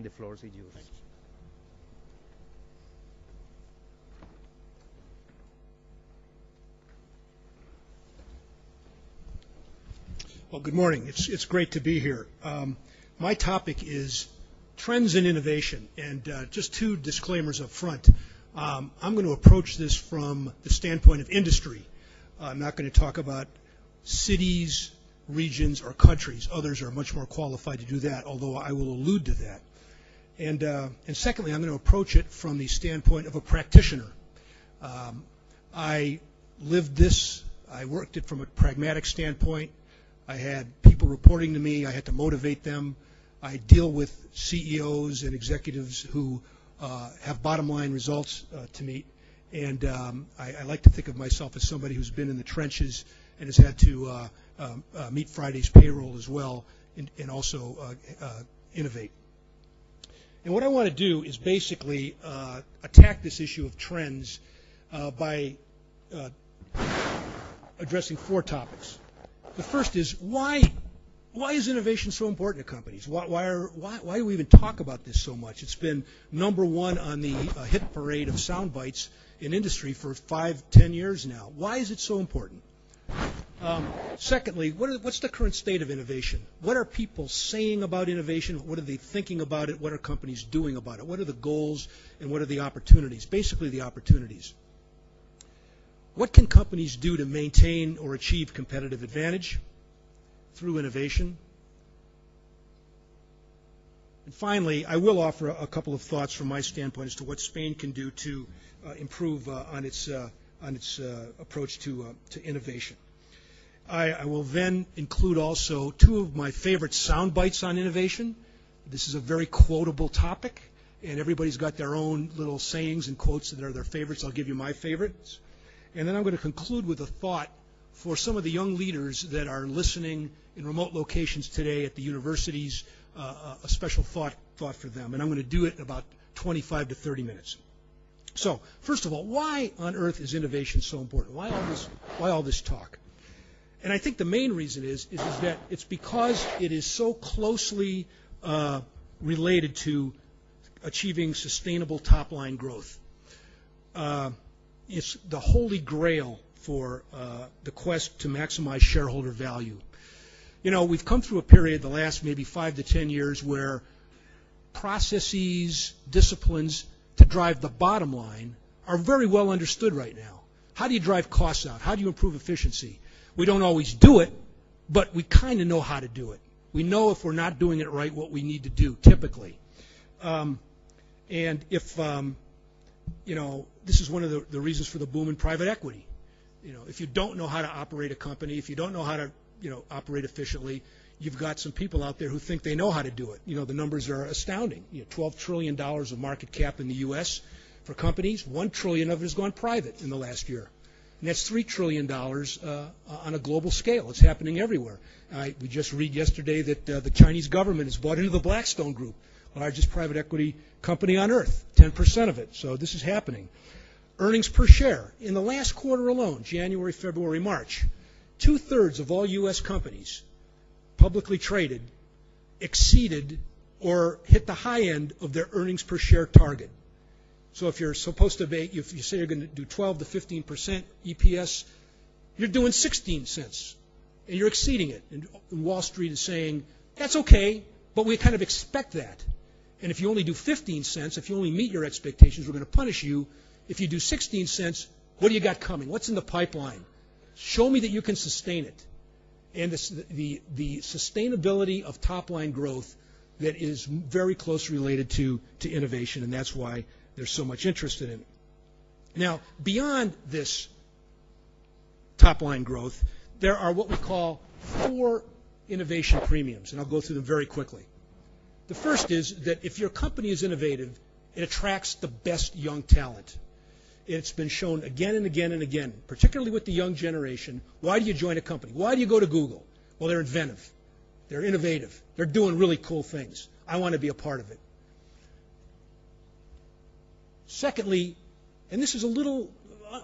and the floor is yours. Well, good morning. It's great to be here. My topic is trends in innovation, and just two disclaimers up front. I'm going to approach this from the standpoint of industry. I'm not going to talk about cities, regions, or countries. Others are much more qualified to do that, although I will allude to that. And secondly, I'm going to approach it from the standpoint of a practitioner. I lived this. I worked it from a pragmatic standpoint. I had people reporting to me. I had to motivate them. I deal with CEOs and executives who have bottom line results to meet. And I like to think of myself as somebody who's been in the trenches and has had to meet Friday's payroll as well and also innovate. And what I want to do is basically attack this issue of trends by addressing four topics. The first is why is innovation so important to companies? Why do we even talk about this so much? It's been number one on the hit parade of sound bites in industry for 5-10 years now. Why is it so important? Secondly, what's the current state of innovation? What are people saying about innovation? What are they thinking about it? What are companies doing about it? What are the goals and what are the opportunities? Basically, the opportunities. What can companies do to maintain or achieve competitive advantage through innovation? And finally, I will offer a couple of thoughts from my standpoint as to what Spain can do to improve on its approach to innovation. I will then include also two of my favorite sound bites on innovation. This is a very quotable topic, and everybody's got their own little sayings and quotes that are their favorites. I'll give you my favorites. And then I'm going to conclude with a thought for some of the young leaders that are listening in remote locations today at the universities, a special thought for them. And I'm going to do it in about 25 to 30 minutes. So, first of all, why on earth is innovation so important? Why all this talk? And I think the main reason is that it's because it is so closely related to achieving sustainable top-line growth. It's the holy grail for the quest to maximize shareholder value. You know, we've come through a period the last maybe 5 to 10 years where processes, disciplines to drive the bottom line are very well understood right now. How do you drive costs out? How do you improve efficiency? We don't always do it, but we kind of know how to do it. We know if we're not doing it right what we need to do, typically. And if you know, this is one of the reasons for the boom in private equity. You know, if you don't know how to operate a company, if you don't know how to, you know, operate efficiently, you've got some people out there who think they know how to do it. You know, the numbers are astounding. You know, $12 trillion of market cap in the U.S. for companies. $1 trillion of it has gone private in the last year. And that's $3 trillion on a global scale. It's happening everywhere. We just read yesterday that the Chinese government has bought into the Blackstone Group, the largest private equity company on earth, 10% of it. So this is happening. Earnings per share. In the last quarter alone, January, February, March, 2/3 of all U.S. companies publicly traded exceeded or hit the high end of their earnings per share target. So if you're supposed to be, if you say you're going to do 12 to 15% EPS, you're doing 16 cents, and you're exceeding it. And Wall Street is saying, that's okay, but we kind of expect that. And if you only do 15 cents, if you only meet your expectations, we're going to punish you. If you do 16 cents, what do you got coming? What's in the pipeline? Show me that you can sustain it. And the sustainability of top-line growth that is very closely related to innovation, and that's why there's so much interest in it. Now, beyond this top-line growth, there are what we call 4 innovation premiums, and I'll go through them very quickly. The first is that if your company is innovative, it attracts the best young talent. It's been shown again and again and again, particularly with the young generation. Why do you join a company? Why do you go to Google? Well, they're inventive. They're innovative. They're doing really cool things. I want to be a part of it. Secondly, and this is a little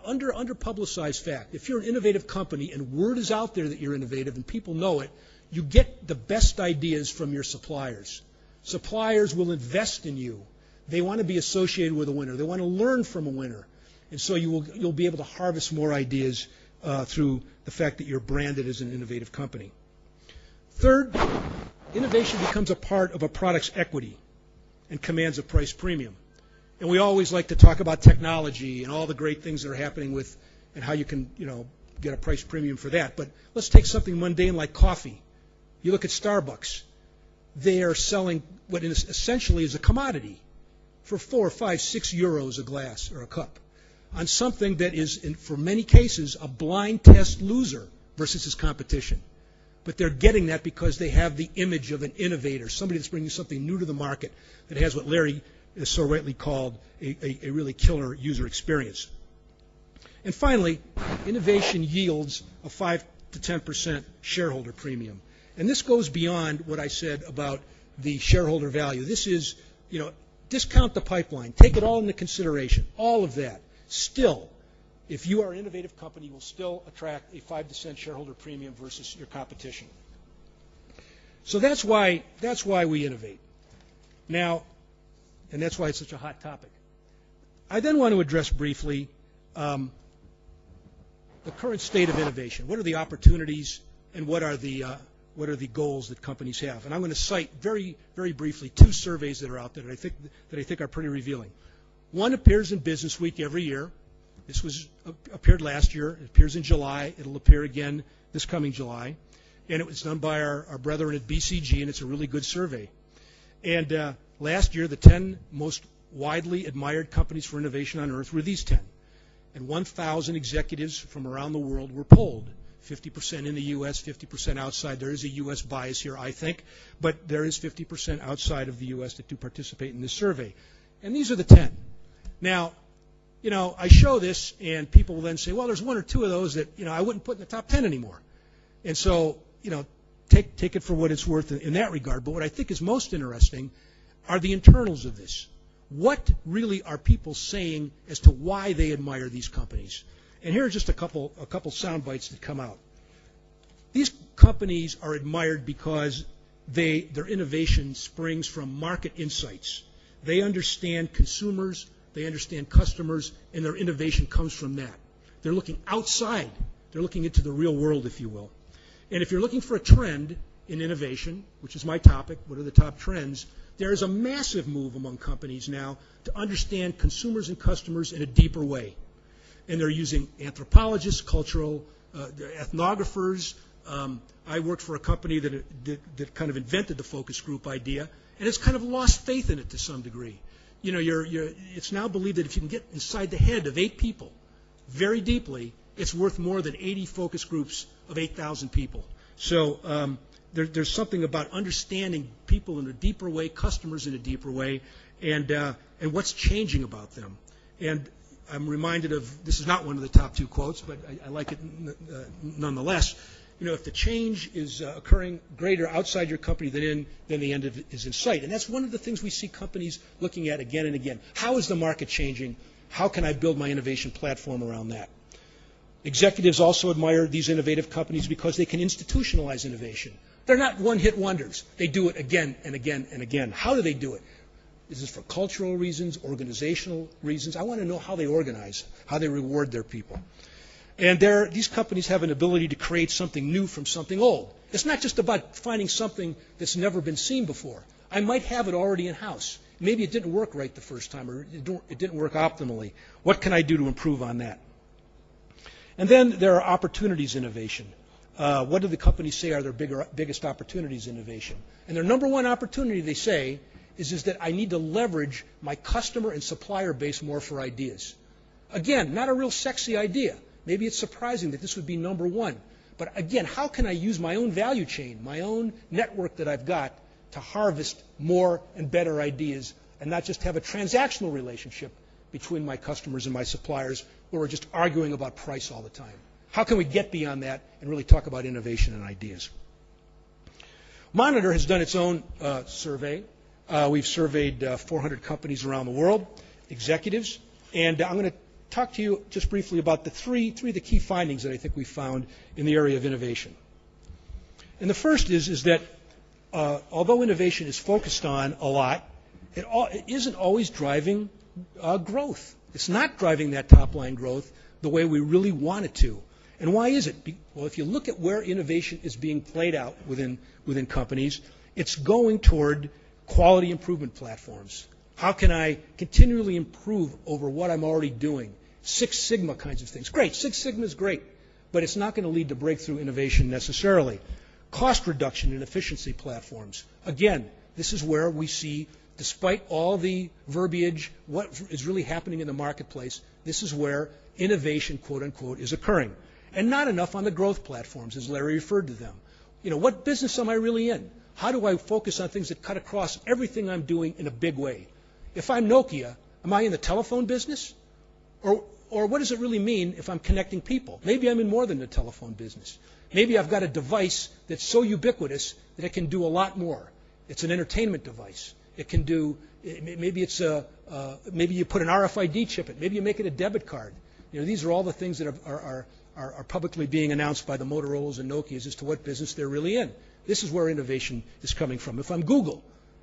under-publicized fact, if you're an innovative company and word is out there that you're innovative and people know it, you get the best ideas from your suppliers. Suppliers will invest in you. They want to be associated with a winner. They want to learn from a winner. And so you'll be able to harvest more ideas through the fact that you're branded as an innovative company. Third, innovation becomes a part of a product's equity and commands a price premium. And we always like to talk about technology and all the great things that are happening with and how you can, get a price premium for that. But let's take something mundane like coffee. You look at Starbucks. They are selling what essentially is a commodity for 4, 5, 6 euros a glass or a cup on something that is, for many cases, a blind test loser versus his competition. But they're getting that because they have the image of an innovator, somebody that's bringing something new to the market that has what Larry has so rightly called a really killer user experience. And finally, innovation yields a 5 to 10% shareholder premium. And this goes beyond what I said about the shareholder value. This is, discount the pipeline. Take it all into consideration, all of that. Still, if you are an innovative company, you will still attract a 5% shareholder premium versus your competition. So that's why we innovate. Now, and that's why it's such a hot topic. I then want to address briefly the current state of innovation. What are the opportunities and what are the goals that companies have? And I'm going to cite very, very briefly 2 surveys that are out there that I think are pretty revealing. One appears in BusinessWeek every year. This appeared last year. It appears in July. It'll appear again this coming July. And it was done by our brethren at BCG, and it's a really good survey. And last year, the 10 most widely admired companies for innovation on earth were these 10. And 1,000 executives from around the world were polled. 50% in the U.S., 50% outside. There is a U.S. bias here, I think, but there is 50% outside of the U.S. that do participate in this survey. And these are the 10. Now, I show this, and people will then say, well, there's 1 or 2 of those that, I wouldn't put in the top 10 anymore. And so, take it for what it's worth in that regard. But what I think is most interesting are the internals of this. What really are people saying as to why they admire these companies? And here are just a couple sound bites that come out. These companies are admired because their innovation springs from market insights. They understand consumers, they understand customers, and their innovation comes from that. They're looking outside. They're looking into the real world, if you will. And if you're looking for a trend in innovation, which is my topic, what are the top trends, there is a massive move among companies now to understand consumers and customers in a deeper way. And they're using anthropologists, cultural ethnographers. I worked for a company that kind of invented the focus group idea, and it's kind of lost faith in it to some degree. It's now believed that if you can get inside the head of 8 people very deeply, it's worth more than 80 focus groups of 8,000 people. So there's something about understanding people in a deeper way, customers in a deeper way, and what's changing about them. And I'm reminded of, this is not one of the top 2 quotes, but I like it nonetheless. If the change is occurring greater outside your company than the end of it is in sight. And that's one of the things we see companies looking at again and again. How is the market changing? How can I build my innovation platform around that? Executives also admire these innovative companies because they can institutionalize innovation. They're not one-hit wonders. They do it again and again and again. How do they do it? Is this for cultural reasons, organizational reasons? I want to know how they organize, how they reward their people. And these companies have an ability to create something new from something old. It's not just about finding something that's never been seen before. I might have it already in-house. Maybe it didn't work right the first time, or it didn't work optimally. What can I do to improve on that? And then there are opportunities innovation. What do the companies say are their biggest opportunities innovation? And their number one opportunity, they say, is that I need to leverage my customer and supplier base more for ideas. Again, not a real sexy idea. Maybe it's surprising that this would be number 1. But again, how can I use my own value chain, my own network that I've got to harvest more and better ideas and not just have a transactional relationship between my customers and my suppliers where we're just arguing about price all the time? How can we get beyond that and really talk about innovation and ideas? Monitor has done its own survey. We've surveyed 400 companies around the world, executives, and I'm going to talk to you just briefly about the three of the key findings that I think we found in the area of innovation. And the first is that although innovation is focused on a lot, it isn't always driving growth. It's not driving that top-line growth the way we really want it to. And why is it? Well, if you look at where innovation is being played out within companies, it's going toward quality improvement platforms. How can I continually improve over what I'm already doing? Six Sigma kinds of things. Great, Six Sigma is great, but it's not going to lead to breakthrough innovation necessarily. Cost reduction and efficiency platforms. Again, this is where we see, despite all the verbiage, what is really happening in the marketplace, this is where innovation, quote unquote, is occurring. And not enough on the growth platforms, as Larry referred to them. You know, what business am I really in? How do I focus on things that cut across everything I'm doing in a big way? If I'm Nokia, am I in the telephone business? Or what does it really mean if I'm connecting people? Maybe I'm in more than the telephone business. Maybe I've got a device that's so ubiquitous that it can do a lot more. It's an entertainment device. It can do, maybe you put an RFID chip in. Maybe you make it a debit card. You know, these are all the things that are publicly being announced by the Motorola's and Nokias as to what business they're really in. This is where innovation is coming from. If I'm Google,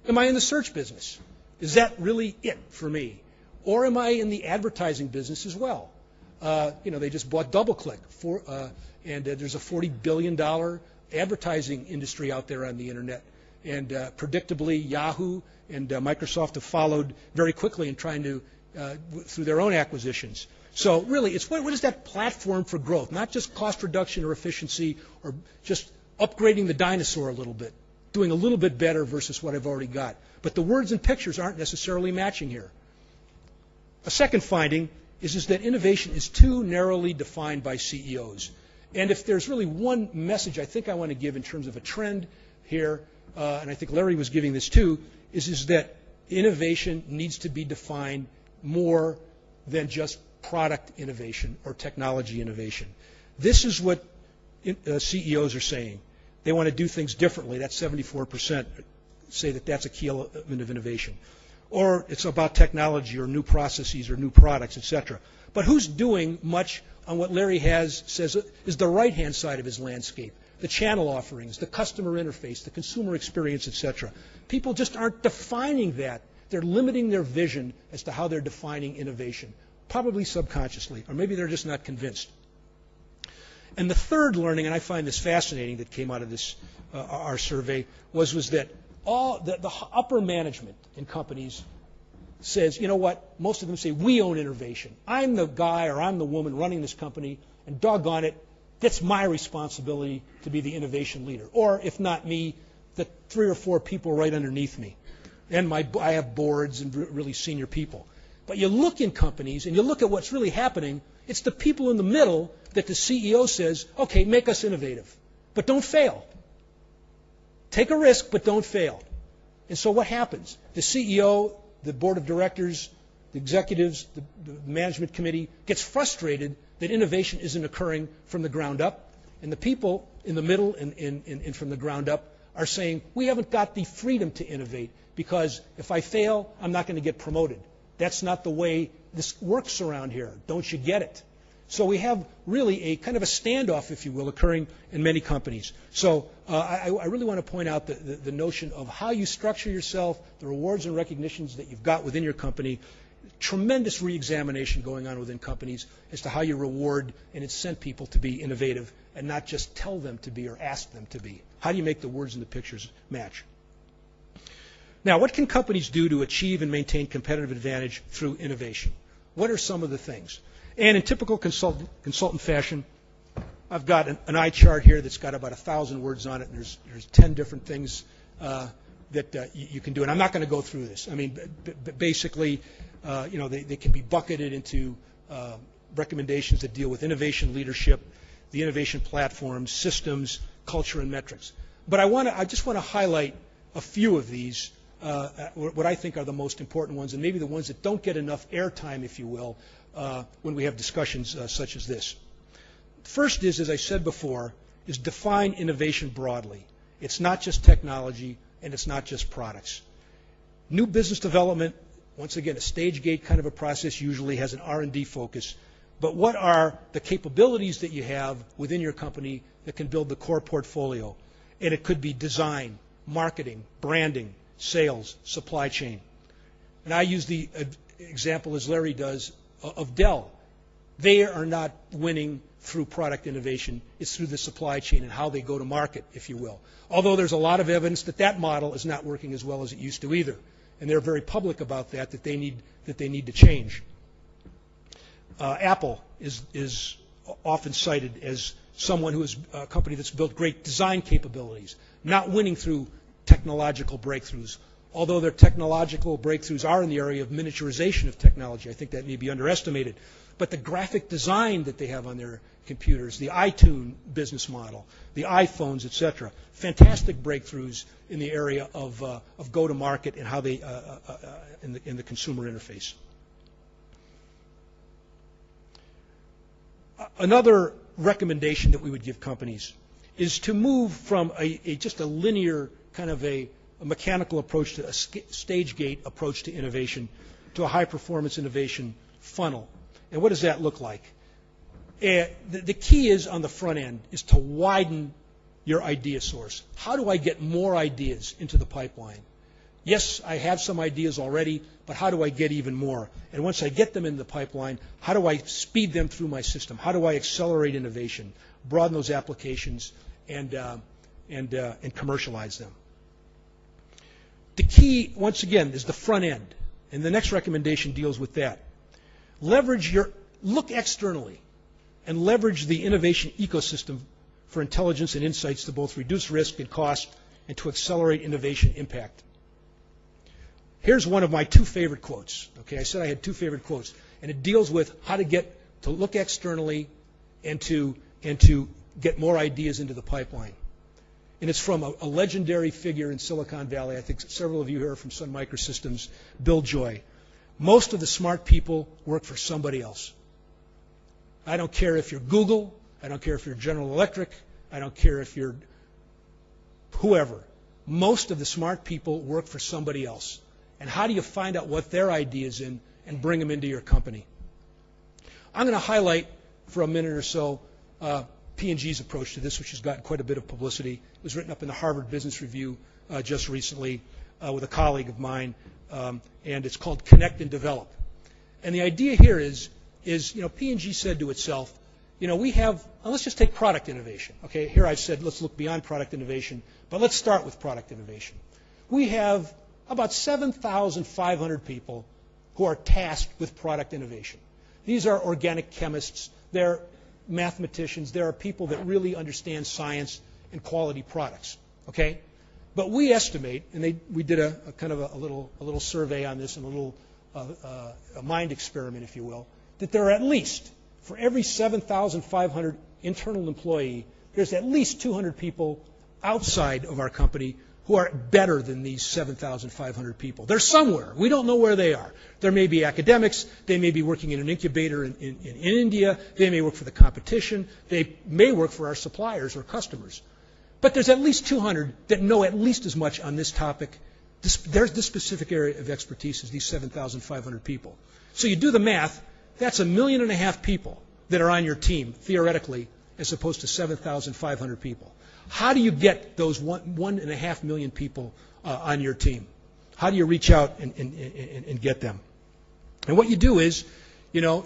am I in the search business? Is that really it for me? Or am I in the advertising business as well? You know, they just bought DoubleClick, and there's a $40 billion advertising industry out there on the internet. And predictably, Yahoo and Microsoft have followed very quickly in trying to, through their own acquisitions. So really, it's what is that platform for growth? Not just cost reduction or efficiency or just upgrading the dinosaur a little bit, doing a little bit better versus what I've already got. But the words and pictures aren't necessarily matching here. A second finding is that innovation is too narrowly defined by CEOs. And if there's really one message I think I want to give in terms of a trend here, and I think Larry was giving this too, is that innovation needs to be defined more than just product innovation or technology innovation. This is what CEOs are saying. They want to do things differently. That's 74% say that that's a key element of innovation. Or it's about technology or new processes or new products, etc. But who's doing much on what Larry says is the right-hand side of his landscape? The channel offerings, the customer interface, the consumer experience, etc. People just aren't defining that. They're limiting their vision as to how they're defining innovation, probably subconsciously, or maybe they're just not convinced. And the third learning, and I find this fascinating, that came out of this our survey was that all the upper management in companies says, you know what? Most of them say, we own innovation. I'm the guy or I'm the woman running this company, and doggone it, that's my responsibility to be the innovation leader. Or if not me, the 3 or 4 people right underneath me. And I have boards and really senior people. But you look in companies and you look at what's really happening, it's the people in the middle that the CEO says, okay, make us innovative, but don't fail. Take a risk, but don't fail. And so what happens? The CEO, the board of directors, the executives, the management committee gets frustrated that innovation isn't occurring from the ground up, and the people in the middle and from the ground up are saying, we haven't got the freedom to innovate because if I fail, I'm not going to get promoted. That's not the way this works around here. Don't you get it? So we have really a kind of a standoff, if you will, occurring in many companies. So I really want to point out the notion of how you structure yourself, the rewards and recognitions that you've got within your company. Tremendous re-examination going on within companies as to how you reward and incent people to be innovative and not just tell them to be or ask them to be. How do you make the words and the pictures match? Now, what can companies do to achieve and maintain competitive advantage through innovation? What are some of the things? And in typical consultant fashion, I've got an eye chart here that's got about 1,000 words on it, and there's 10 different things that you can do. And I'm not going to go through this. I mean, basically, you know, they can be bucketed into recommendations that deal with innovation leadership, the innovation platforms, systems, culture, and metrics. But I just want to highlight a few of these, what I think are the most important ones, and maybe the ones that don't get enough airtime, if you will, when we have discussions such as this. First is, as I said before, is define innovation broadly. It's not just technology, and it's not just products. New business development, once again, a stage gate kind of a process, usually has an R&D focus. But what are the capabilities that you have within your company that can build the core portfolio? And it could be design, marketing, branding, sales, supply chain. And I use the example, as Larry does, of Dell. They are not winning through product innovation. It's through the supply chain and how they go to market, if you will. Although there's a lot of evidence that that model is not working as well as it used to either. And they're very public about that they need to change. Apple is often cited as someone who is a company that's built great design capabilities, not winning through technological breakthroughs. Although their technological breakthroughs are in the area of miniaturization of technology, I think that may be underestimated. But the graphic design that they have on their computers, the iTunes business model, the iPhones, etc., fantastic breakthroughs in the area of go-to-market and how they in the consumer interface. Another recommendation that we would give companies is to move from just a linear kind of a mechanical approach to a stage gate approach to innovation to a high-performance innovation funnel. And what does that look like? The key is on the front end is to widen your idea source. How do I get more ideas into the pipeline? Yes, I have some ideas already, but how do I get even more? And once I get them in the pipeline, how do I speed them through my system? How do I accelerate innovation, broaden those applications, and commercialize them? The key, once again, is the front end, and the next recommendation deals with that. Look externally and leverage the innovation ecosystem for intelligence and insights to both reduce risk and cost and to accelerate innovation impact. Here's one of my two favorite quotes. Okay, I said I had two favorite quotes, and it deals with how to get to look externally and to get more ideas into the pipeline. And it's from a legendary figure in Silicon Valley. I think several of you here are from Sun Microsystems, Bill Joy. Most of the smart people work for somebody else. I don't care if you're Google, I don't care if you're General Electric, I don't care if you're whoever. Most of the smart people work for somebody else. And how do you find out what their idea is in and bring them into your company? I'm going to highlight for a minute or so P&G's approach to this, which has gotten quite a bit of publicity. It was written up in the Harvard Business Review just recently with a colleague of mine, and it's called Connect and Develop. And the idea here is P&G said to itself, we have, let's just take product innovation. Okay, here I've said let's look beyond product innovation, but let's start with product innovation. We have about 7,500 people who are tasked with product innovation. These are organic chemists, they're mathematicians, there are people that really understand science and quality products. Okay, but we estimate, and we did a kind of a little survey on this and a mind experiment, if you will, that there are at least, for every 7,500 internal employee, there's at least 200 people outside of our company who are better than these 7,500 people. They're somewhere. We don't know where they are. There may be academics. They may be working in an incubator in India. They may work for the competition. They may work for our suppliers or customers. But there's at least 200 that know at least as much on this topic. There's this specific area of expertise as these 7,500 people. So you do the math. That's 1.5 million people that are on your team, theoretically, as opposed to 7,500 people. How do you get those 1.5 million people on your team? How do you reach out and get them? And what you do is,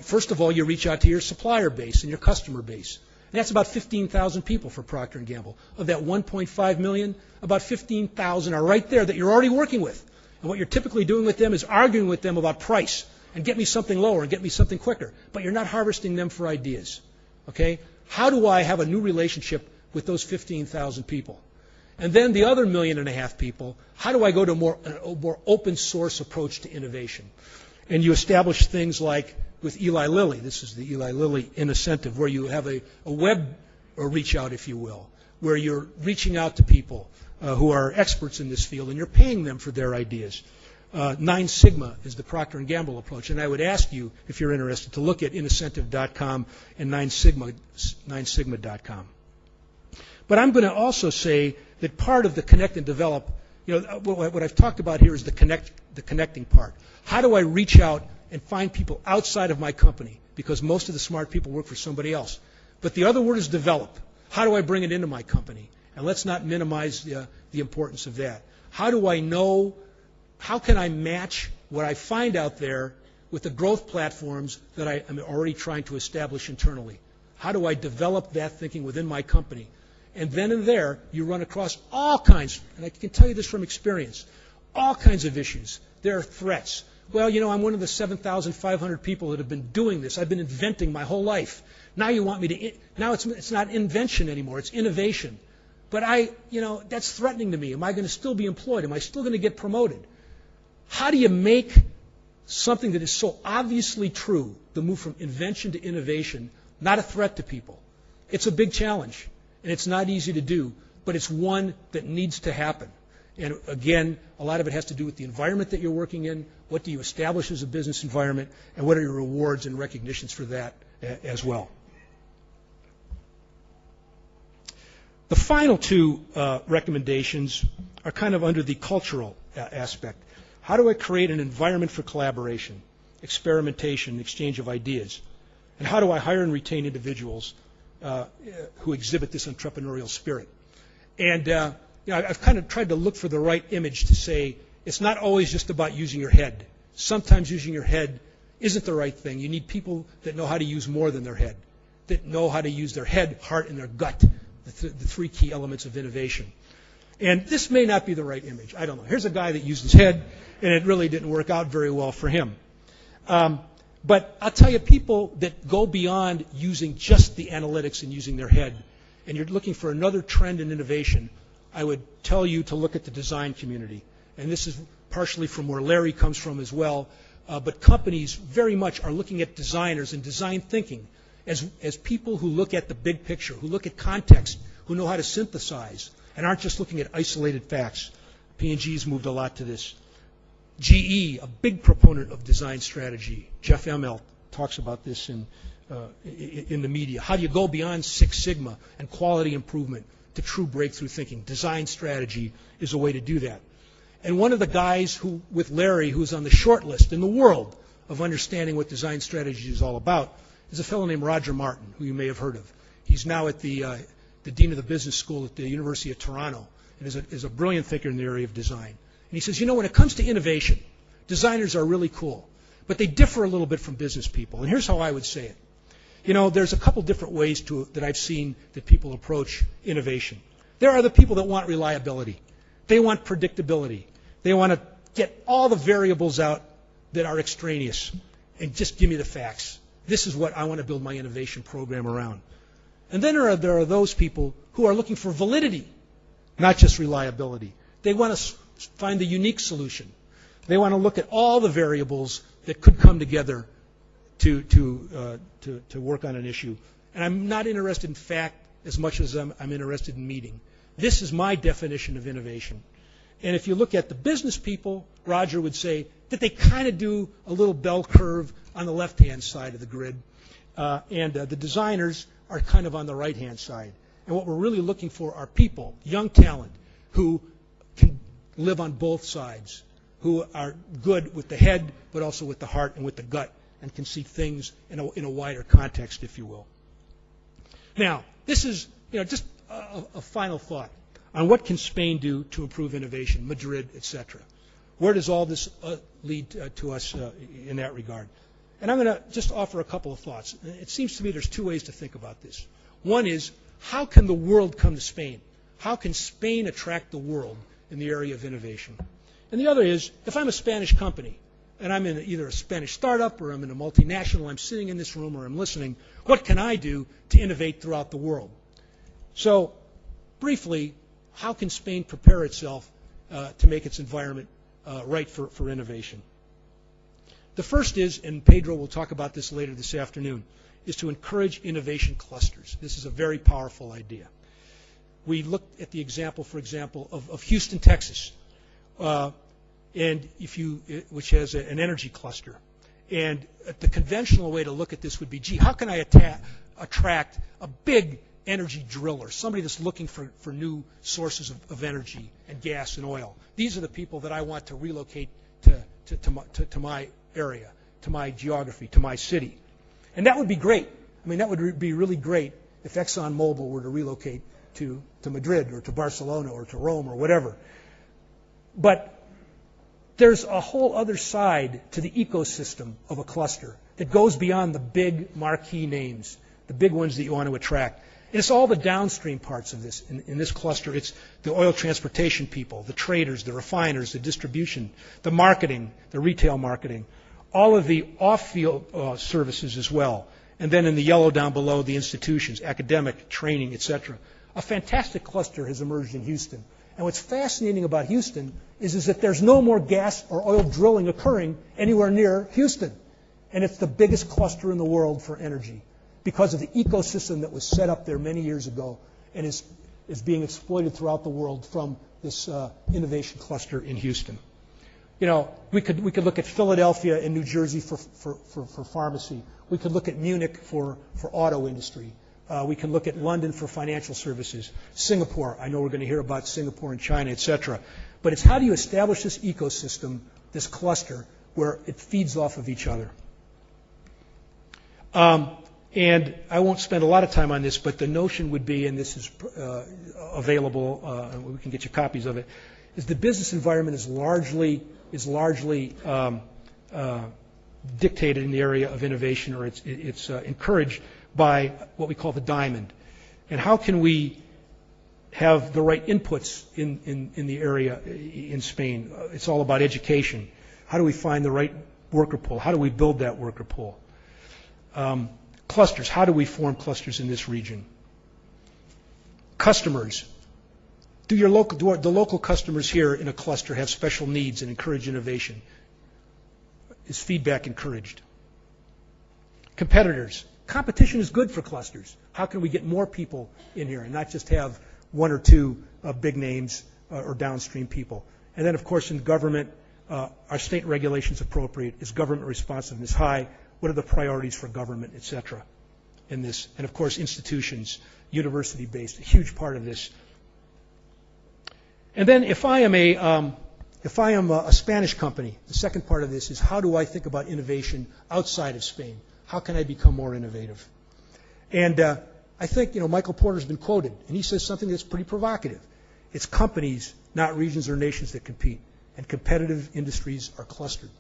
first of all, you reach out to your supplier base and your customer base. And that's about 15,000 people for Procter Gamble. Of that 1.5 million, about 15,000 are right there that you're already working with. And what you're typically doing with them is arguing with them about price and get me something lower and get me something quicker. But you're not harvesting them for ideas. Okay? How do I have a new relationship with those 15,000 people? And then the other 1.5 million people, how do I go to a more open source approach to innovation? And you establish things like with Eli Lilly, this is the Eli Lilly incentive, where you have a web reach out, if you will, where you're reaching out to people who are experts in this field and you're paying them for their ideas. 9 Sigma is the Procter & Gamble approach, and I would ask you, if you're interested, to look at incentive.com and 9sigma.com. But I'm going to also say that part of the connect and develop, what I've talked about here is the connecting part. How do I reach out and find people outside of my company? Because most of the smart people work for somebody else. But the other word is develop. How do I bring it into my company? And let's not minimize the importance of that. How do I know, how can I match what I find out there with the growth platforms that I am already trying to establish internally? How do I develop that thinking within my company? And then and there, you run across all kinds, and I can tell you this from experience, all kinds of issues. There are threats. Well, you know, I'm one of the 7,500 people that have been doing this. I've been inventing my whole life. Now you want me to, now it's not invention anymore, it's innovation. But that's threatening to me. Am I going to still be employed? Am I still going to get promoted? How do you make something that is so obviously true, the move from invention to innovation, not a threat to people? It's a big challenge, and it's not easy to do, but it's one that needs to happen. And again, a lot of it has to do with the environment that you're working in, what do you establish as a business environment, and what are your rewards and recognitions for that as well. The final two recommendations are kind of under the cultural aspect. How do I create an environment for collaboration, experimentation, exchange of ideas? And how do I hire and retain individuals who exhibit this entrepreneurial spirit? And I've kind of tried to look for the right image to say it's not always just about using your head. Sometimes using your head isn't the right thing. You need people that know how to use more than their head, that know how to use their head, heart, and their gut, the three key elements of innovation. And this may not be the right image. I don't know. Here's a guy that used his head, and it really didn't work out very well for him. But I'll tell you, people that go beyond using just the analytics and using their head, and you're looking for another trend in innovation, I would tell you to look at the design community. And this is partially from where Larry comes from as well. But companies very much are looking at designers and design thinking as people who look at the big picture, who look at context, who know how to synthesize, and aren't just looking at isolated facts. P&G's moved a lot to this. GE, a big proponent of design strategy. Jeff Immelt talks about this in the media. How do you go beyond Six Sigma and quality improvement to true breakthrough thinking? Design strategy is a way to do that. And one of the guys who, with Larry, who's on the short list in the world of understanding what design strategy is all about, is a fellow named Roger Martin, who you may have heard of. He's now at the Dean of the Business School at the University of Toronto, and is a brilliant thinker in the area of design. And he says, when it comes to innovation, designers are really cool, but they differ a little bit from business people. And here's how I would say it. There's a couple different ways that I've seen that people approach innovation. There are the people that want reliability. They want predictability. They want to get all the variables out that are extraneous and just give me the facts. This is what I want to build my innovation program around. And then there are those people who are looking for validity, not just reliability. They want to find the unique solution. They want to look at all the variables that could come together to work on an issue. And I'm not interested in fact as much as I'm interested in meaning. This is my definition of innovation. And if you look at the business people, Roger would say that they kind of do a little bell curve on the left-hand side of the grid, and the designers are kind of on the right-hand side. And what we're really looking for are people, young talent, who can live on both sides, who are good with the head, but also with the heart and with the gut, and can see things in a wider context, if you will. Now, this is just a final thought on what can Spain do to improve innovation, Madrid, etc. Where does all this lead to us in that regard? And I'm going to just offer a couple of thoughts. It seems to me there's two ways to think about this. One is, how can the world come to Spain? How can Spain attract the world in the area of innovation? And the other is, if I'm a Spanish company, and I'm in either a Spanish startup or I'm in a multinational, I'm sitting in this room or I'm listening, what can I do to innovate throughout the world? So, briefly, how can Spain prepare itself to make its environment right for innovation? The first is, and Pedro will talk about this later this afternoon, is to encourage innovation clusters. This is a very powerful idea. We looked at the example, for example, of Houston, Texas, which has an energy cluster. And the conventional way to look at this would be, how can I attract a big energy driller, somebody that's looking for new sources of energy and gas and oil? These are the people that I want to relocate to my area, to my geography, to my city. And that would be great. I mean, that would be really great if ExxonMobil were to relocate to Madrid or to Barcelona or to Rome or whatever. But there's a whole other side to the ecosystem of a cluster that goes beyond the big marquee names, the big ones that you want to attract. And it's all the downstream parts of this. In this cluster, it's the oil transportation people, the traders, the refiners, the distribution, the marketing, the retail marketing, all of the off-field services as well. And then in the yellow down below, the institutions, academic, training, etc. A fantastic cluster has emerged in Houston. And what's fascinating about Houston is that there's no more gas or oil drilling occurring anywhere near Houston. And it's the biggest cluster in the world for energy because of the ecosystem that was set up there many years ago and is being exploited throughout the world from this innovation cluster in Houston. You know, we could look at Philadelphia and New Jersey for pharmacy. We could look at Munich for auto industry. We can look at London for financial services. Singapore, I know we're going to hear about Singapore and China, etc. But it's how do you establish this ecosystem, this cluster, where it feeds off of each other. And I won't spend a lot of time on this, but the notion would be, and this is available, we can get you copies of it, is the business environment is largely dictated in the area of innovation, or it's encouraged by what we call the diamond. And how can we have the right inputs in the area in Spain? It's all about education. How do we find the right worker pool? How do we build that worker pool? Clusters. How do we form clusters in this region? Customers. Do the local customers here in a cluster have special needs and encourage innovation? Is feedback encouraged? Competitors. Competition is good for clusters. How can we get more people in here and not just have one or two big names or downstream people? And then, of course, in government, are state regulations appropriate? Is government responsiveness high? What are the priorities for government, et cetera, in this? And, of course, institutions, university-based, a huge part of this. And then if I am a Spanish company, the second part of this is how do I think about innovation outside of Spain? How can I become more innovative? And I think, Michael Porter's been quoted, and he says something that's pretty provocative. It's companies, not regions or nations, that compete, and competitive industries are clustered.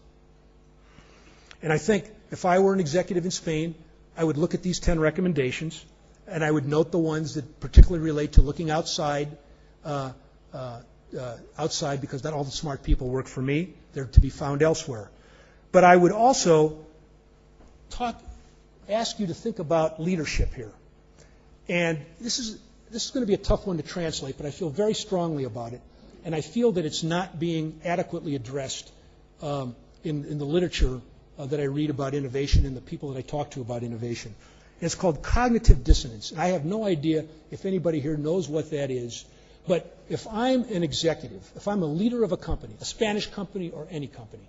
And I think if I were an executive in Spain, I would look at these 10 recommendations, and I would note the ones that particularly relate to looking outside, because not all the smart people work for me. They're to be found elsewhere. But I would also ask you to think about leadership here. And this is going to be a tough one to translate, but I feel very strongly about it. And I feel that it's not being adequately addressed in the literature that I read about innovation and the people that I talk to about innovation. And it's called cognitive dissonance. And I have no idea if anybody here knows what that is. But if I'm an executive, if I'm a leader of a company, a Spanish company or any company,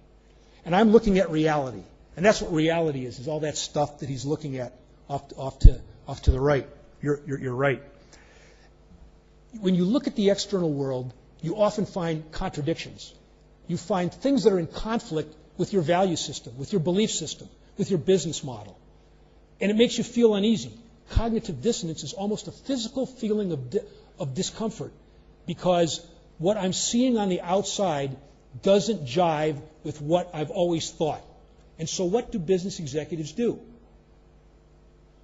and I'm looking at reality, and that's what reality is all that stuff that he's looking at off to the right. You're right. When you look at the external world, you often find contradictions. You find things that are in conflict with your value system, with your belief system, with your business model. And it makes you feel uneasy. Cognitive dissonance is almost a physical feeling of discomfort because what I'm seeing on the outside doesn't jive with what I've always thought. And so what do business executives do?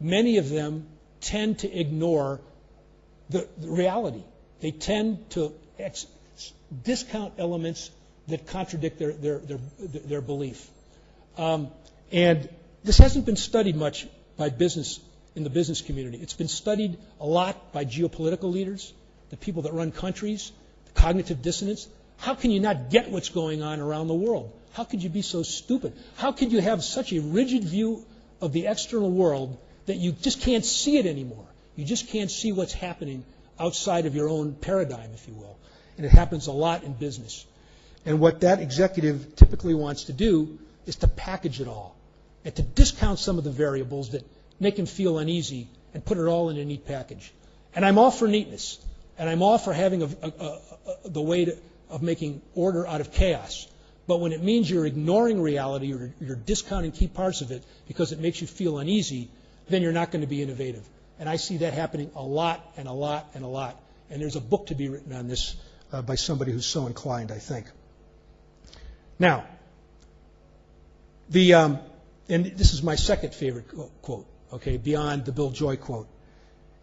Many of them tend to ignore the reality. They tend to discount elements that contradict their belief. And this hasn't been studied much by business in the business community. It's been studied a lot by geopolitical leaders, the people that run countries, the cognitive dissonance. How can you not get what's going on around the world? How could you be so stupid? How could you have such a rigid view of the external world that you just can't see it anymore? You just can't see what's happening outside of your own paradigm, if you will. And it happens a lot in business. And what that executive typically wants to do is to package it all and to discount some of the variables that make him feel uneasy and put it all in a neat package. And I'm all for neatness. And I'm all for having the way of making order out of chaos. But when it means you're ignoring reality or you're discounting key parts of it because it makes you feel uneasy, then you're not going to be innovative. And I see that happening a lot and a lot and a lot. And there's a book to be written on this by somebody who's so inclined, I think. Now, and this is my second favorite quote, okay, beyond the Bill Joy quote.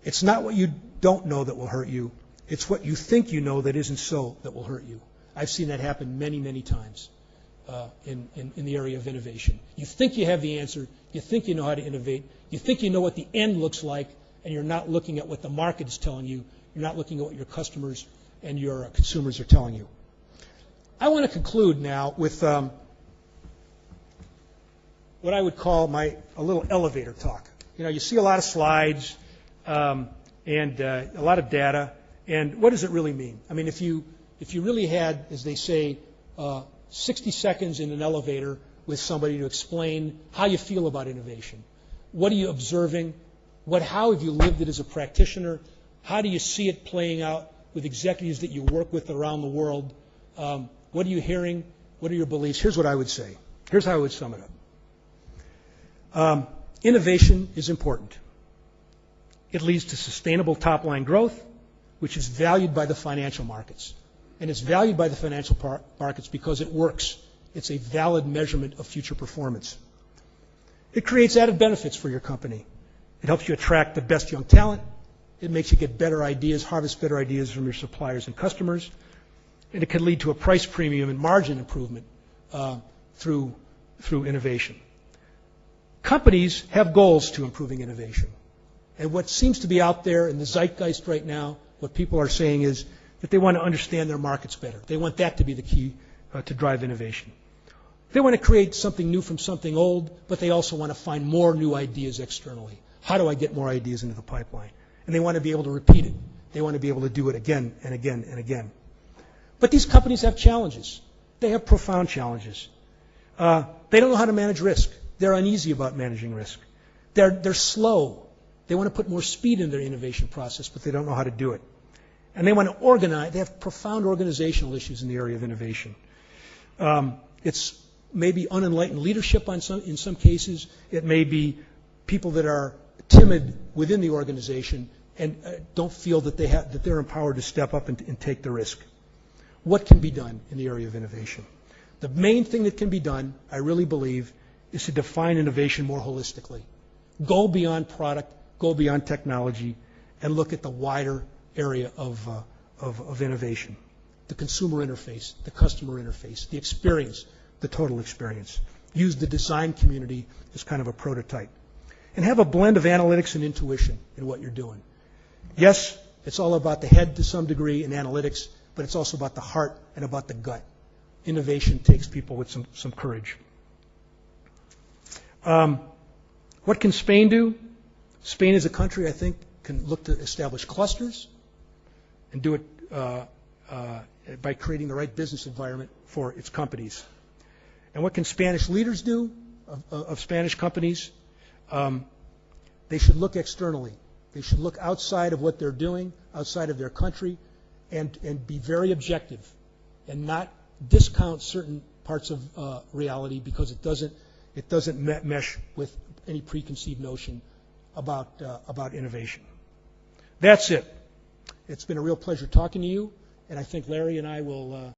It's not what you don't know that will hurt you. It's what you think you know that isn't so that will hurt you. I've seen that happen many, many times in the area of innovation. You think you have the answer. You think you know how to innovate. You think you know what the end looks like, and you're not looking at what the market is telling you. You're not looking at what your customers and your consumers are telling you. I want to conclude now with what I would call a little elevator talk. You know, you see a lot of slides and a lot of data, and what does it really mean? I mean, if you really had, as they say, 60 seconds in an elevator with somebody to explain how you feel about innovation, what are you observing? How have you lived it as a practitioner? How do you see it playing out with executives that you work with around the world? What are you hearing? What are your beliefs? Here's what I would say. Here's how I would sum it up. Innovation is important. It leads to sustainable top-line growth, which is valued by the financial markets. And it's valued by the financial markets because it works. It's a valid measurement of future performance. It creates added benefits for your company. It helps you attract the best young talent. It makes you get better ideas, harvest better ideas from your suppliers and customers. And it can lead to a price premium and margin improvement through innovation. Companies have goals to improving innovation. And what seems to be out there in the zeitgeist right now, what people are saying is that they want to understand their markets better. They want that to be the key to drive innovation. They want to create something new from something old, but they also want to find more new ideas externally. How do I get more ideas into the pipeline? And they want to be able to repeat it. They want to be able to do it again and again and again. But these companies have challenges. They have profound challenges. They don't know how to manage risk. They're uneasy about managing risk. They're slow. They want to put more speed in their innovation process, but they don't know how to do it. And they want to organize. They have profound organizational issues in the area of innovation. It's maybe unenlightened leadership in some cases. It may be people that are timid within the organization and don't feel that they're empowered to step up and take the risk. What can be done in the area of innovation? The main thing that can be done, I really believe, is to define innovation more holistically. Go beyond product, go beyond technology, and look at the wider area of innovation. The consumer interface, the customer interface, the experience, the total experience. Use the design community as kind of a prototype. And have a blend of analytics and intuition in what you're doing. Yes, it's all about the head to some degree in analytics, but it's also about the heart and about the gut. Innovation takes people with some courage. What can Spain do? Spain as a country, I think, can look to establish clusters and do it by creating the right business environment for its companies. And what can Spanish leaders do of Spanish companies? They should look externally. They should look outside of what they're doing, outside of their country, and be very objective and not discount certain parts of reality because it doesn't mesh with any preconceived notion about innovation. That's it. It's been a real pleasure talking to you, and I think Larry and I will